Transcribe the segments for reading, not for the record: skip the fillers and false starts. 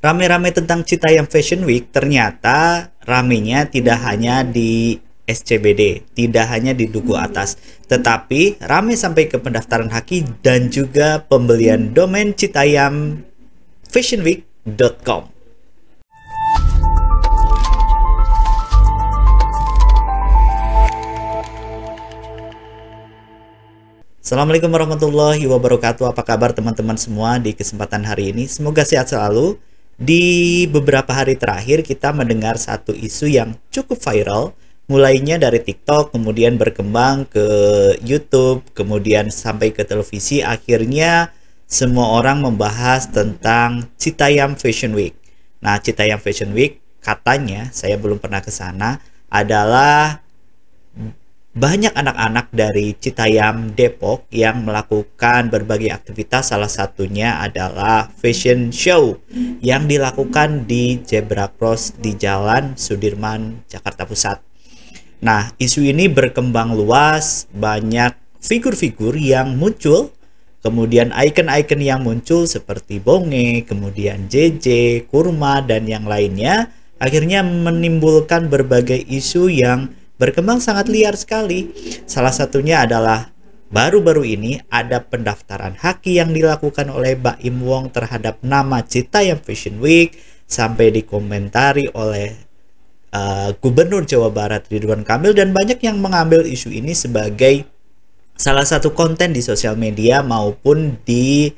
Rame-rame tentang Citayam Fashion Week, ternyata ramenya tidak hanya di SCBD, tidak hanya di Duku Atas, tetapi rame sampai ke pendaftaran haki dan juga pembelian domain citayamfashionweek.com. Assalamualaikum warahmatullahi wabarakatuh. Apa kabar teman-teman semua di kesempatan hari ini? Semoga sehat selalu. Di beberapa hari terakhir kita mendengar satu isu yang cukup viral, mulainya dari TikTok, kemudian berkembang ke YouTube, kemudian sampai ke televisi. Akhirnya semua orang membahas tentang Citayam Fashion Week. Nah, Citayam Fashion Week katanya, saya belum pernah ke sana, adalah banyak anak-anak dari Citayam Depok yang melakukan berbagai aktivitas, salah satunya adalah fashion show yang dilakukan di Zebra Cross di Jalan Sudirman, Jakarta Pusat. Nah, isu ini berkembang luas, banyak figur-figur yang muncul, kemudian icon-icon yang muncul seperti Bonge, kemudian JJ, Kurma, dan yang lainnya, akhirnya menimbulkan berbagai isu yang berkembang sangat liar sekali. Salah satunya adalah baru-baru ini ada pendaftaran haki yang dilakukan oleh Baim Wong terhadap nama Citayam Fashion Week, sampai dikomentari oleh Gubernur Jawa Barat Ridwan Kamil, dan banyak yang mengambil isu ini sebagai salah satu konten di sosial media maupun di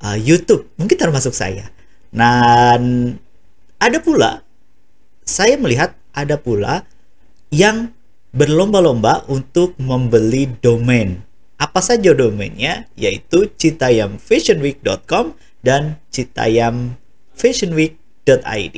YouTube, mungkin termasuk saya. Dan ada pula, saya melihat ada pula yang berlomba-lomba untuk membeli domain. Apa saja domainnya? Yaitu citayamfashionweek.com dan citayamfashionweek.id.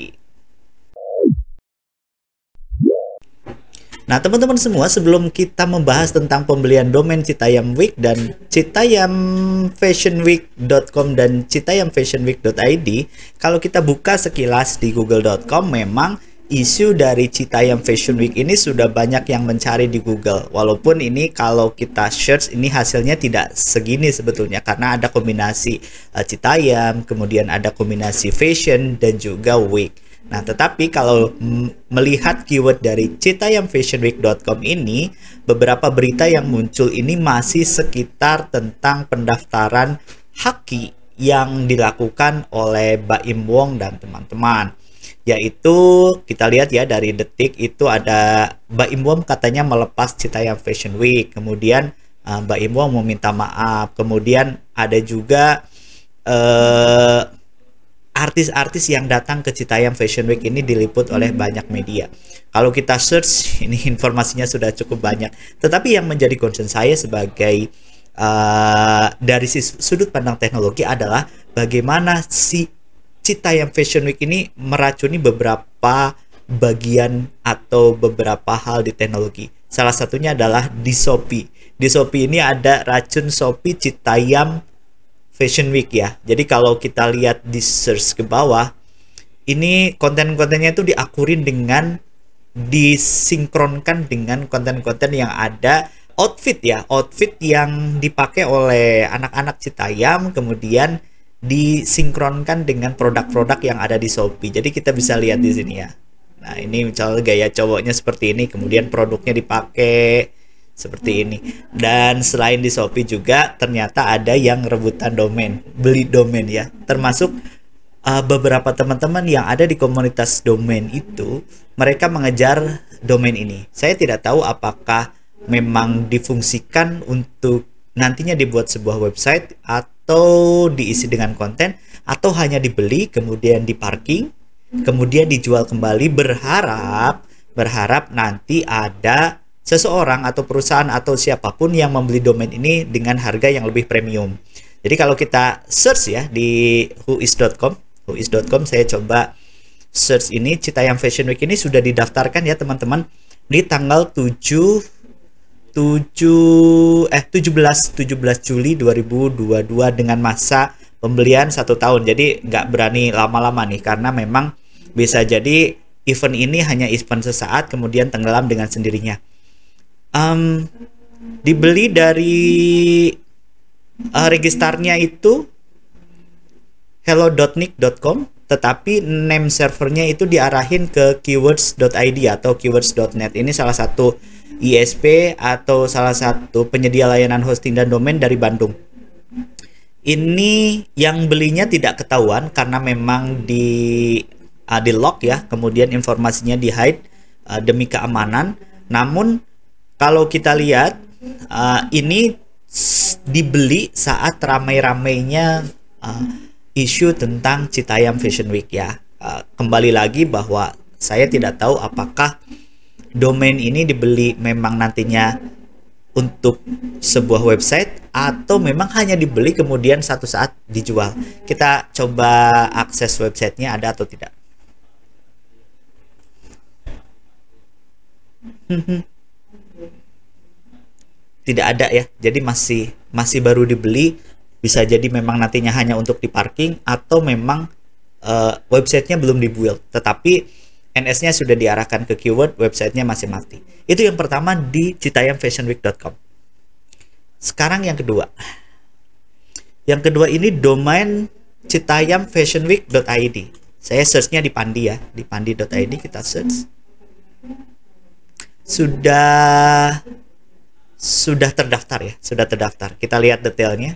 Nah, teman-teman semua, sebelum kita membahas tentang pembelian domain Citayam Week dan citayamfashionweek.com dan citayamfashionweek.id, kalau kita buka sekilas di google.com, memang isu dari Citayam Fashion Week ini sudah banyak yang mencari di Google. Walaupun ini kalau kita search ini hasilnya tidak segini sebetulnya, karena ada kombinasi Citayam, kemudian ada kombinasi fashion dan juga week. Nah, tetapi kalau melihat keyword dari citayamfashionweek.com ini, beberapa berita yang muncul ini masih sekitar tentang pendaftaran haki yang dilakukan oleh Baim Wong dan teman-teman. Yaitu kita lihat ya, dari Detik itu ada Baim Wong katanya melepas Citayam Fashion Week, kemudian Baim Wong meminta maaf, kemudian ada juga artis-artis yang datang ke Citayam Fashion Week ini diliput oleh banyak media. Kalau kita search ini informasinya sudah cukup banyak, tetapi yang menjadi concern saya sebagai dari sudut pandang teknologi adalah bagaimana si Citayam Fashion Week ini meracuni beberapa bagian atau beberapa hal di teknologi. Salah satunya adalah di Shopee. Di Shopee ini ada racun Shopee Citayam Fashion Week ya. Jadi kalau kita lihat di search ke bawah, ini konten-kontennya itu diakurin dengan, disinkronkan dengan konten-konten yang ada outfit ya. Outfit yang dipakai oleh anak-anak Citayam, kemudian disinkronkan dengan produk-produk yang ada di Shopee. Jadi kita bisa lihat di sini ya. Nah, ini misalnya gaya cowoknya seperti ini, kemudian produknya dipakai seperti ini. Dan selain di Shopee juga ternyata ada yang rebutan domain, beli domain ya. Termasuk beberapa teman-teman yang ada di komunitas domain itu, mereka mengejar domain ini. Saya tidak tahu apakah memang difungsikan untuk nantinya dibuat sebuah website, atau diisi dengan konten, atau hanya dibeli kemudian diparking kemudian dijual kembali, berharap nanti ada seseorang atau perusahaan atau siapapun yang membeli domain ini dengan harga yang lebih premium. Jadi kalau kita search ya di whois.com, saya coba search ini, Citayam Fashion Week ini sudah didaftarkan ya teman-teman di tanggal 17 Juli 2022 dengan masa pembelian 1 tahun. Jadi nggak berani lama-lama nih, karena memang bisa jadi event ini hanya event sesaat kemudian tenggelam dengan sendirinya. Dibeli dari registernya itu hello.nick.com, tetapi name servernya itu diarahin ke keywords.id atau keywords.net. Ini salah satu ISP atau salah satu penyedia layanan hosting dan domain dari Bandung. Ini yang belinya tidak ketahuan karena memang di lock ya, kemudian informasinya di hide demi keamanan. Namun kalau kita lihat ini dibeli saat ramai-ramainya isu tentang Citayam Fashion Week ya. Kembali lagi bahwa saya tidak tahu apakah domain ini dibeli memang nantinya untuk sebuah website atau memang hanya dibeli kemudian satu saat dijual. Kita coba akses websitenya ada atau tidak. Tidak ada ya, jadi masih baru dibeli. Bisa jadi memang nantinya hanya untuk di parking atau memang websitenya belum dibuild, tetapi NS-nya sudah diarahkan ke keyword, websitenya masih mati. Itu yang pertama di citayamfashionweek.com. Sekarang yang kedua. Yang kedua ini domain citayamfashionweek.id. Saya searchnya di Pandi ya, di pandi.id kita search. Sudah terdaftar ya, sudah terdaftar. Kita lihat detailnya.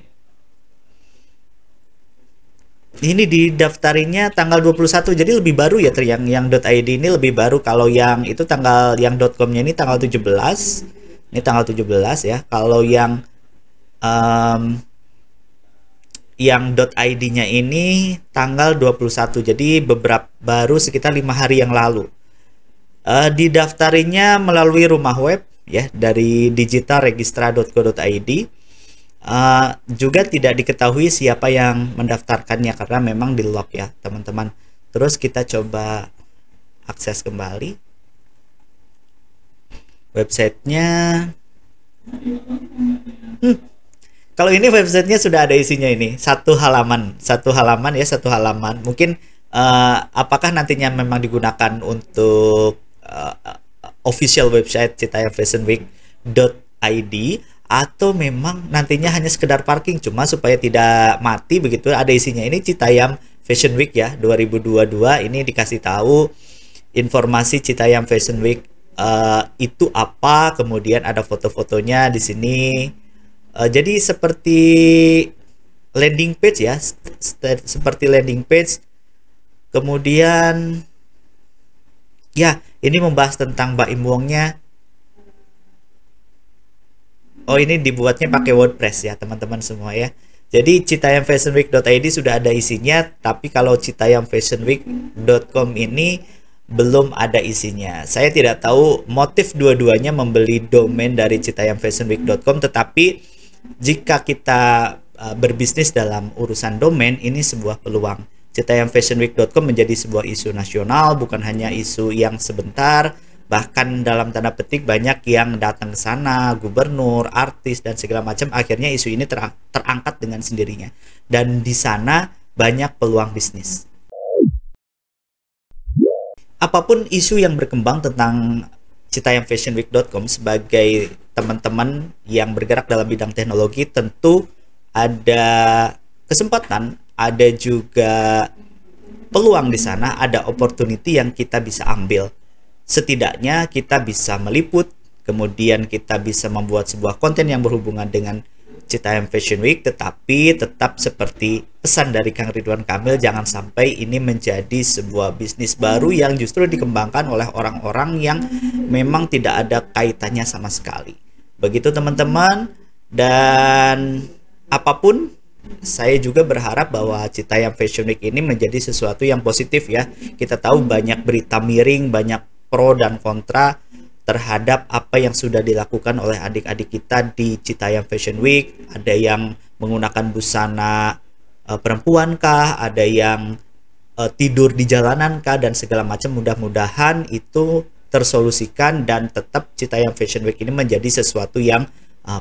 Ini didaftarinya tanggal 21, jadi lebih baru ya, yang .id ini lebih baru. Kalau yang itu yang .com-nya ini tanggal 17. Ini tanggal 17 ya. Kalau yang .id-nya ini tanggal 21. Jadi baru sekitar 5 hari yang lalu. Didaftarinya melalui rumah web ya, dari digitalregistra.co.id. Juga tidak diketahui siapa yang mendaftarkannya karena memang di lock ya teman-teman. Terus kita coba akses kembali websitenya. Kalau ini websitenya sudah ada isinya, ini satu halaman ya, satu halaman. Mungkin apakah nantinya memang digunakan untuk official website citayamfashionweek.id atau memang nantinya hanya sekedar parking cuma supaya tidak mati begitu. Ada isinya, ini Citayam Fashion Week ya 2022. Ini dikasih tahu informasi Citayam Fashion Week itu apa, kemudian ada foto-fotonya di sini. Jadi seperti landing page ya, seperti landing page. Kemudian ya, ini membahas tentang Mbak Imwongnya. Oh, ini dibuatnya pakai WordPress ya teman-teman semua ya. Jadi citayamfashionweek.id sudah ada isinya, tapi kalau citayamfashionweek.com ini belum ada isinya. Saya tidak tahu motif dua-duanya membeli domain dari citayamfashionweek.com, tetapi jika kita berbisnis dalam urusan domain, ini sebuah peluang. Citayamfashionweek.com menjadi sebuah isu nasional, bukan hanya isu yang sebentar. Bahkan dalam tanda petik banyak yang datang ke sana, gubernur, artis dan segala macam. Akhirnya isu ini terangkat dengan sendirinya, dan di sana banyak peluang bisnis. Apapun isu yang berkembang tentang citayamfashionweek.com, sebagai teman-teman yang bergerak dalam bidang teknologi, tentu ada kesempatan, ada juga peluang di sana, ada opportunity yang kita bisa ambil. Setidaknya kita bisa meliput, kemudian kita bisa membuat sebuah konten yang berhubungan dengan Citayam Fashion Week, tetapi tetap seperti pesan dari Kang Ridwan Kamil, jangan sampai ini menjadi sebuah bisnis baru yang justru dikembangkan oleh orang-orang yang memang tidak ada kaitannya sama sekali. Begitu teman-teman, dan apapun, saya juga berharap bahwa Citayam Fashion Week ini menjadi sesuatu yang positif ya. Kita tahu banyak berita miring, banyak pro dan kontra terhadap apa yang sudah dilakukan oleh adik-adik kita di Citayam Fashion Week. Ada yang menggunakan busana perempuan kah, ada yang tidur di jalanan kah, dan segala macam. Mudah-mudahan itu tersolusikan dan tetap Citayam Fashion Week ini menjadi sesuatu yang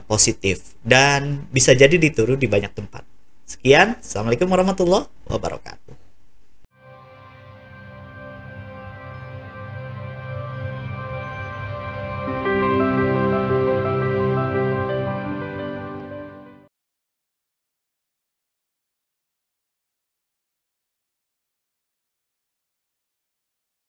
positif dan bisa jadi ditiru di banyak tempat. Sekian, assalamualaikum warahmatullahi wabarakatuh.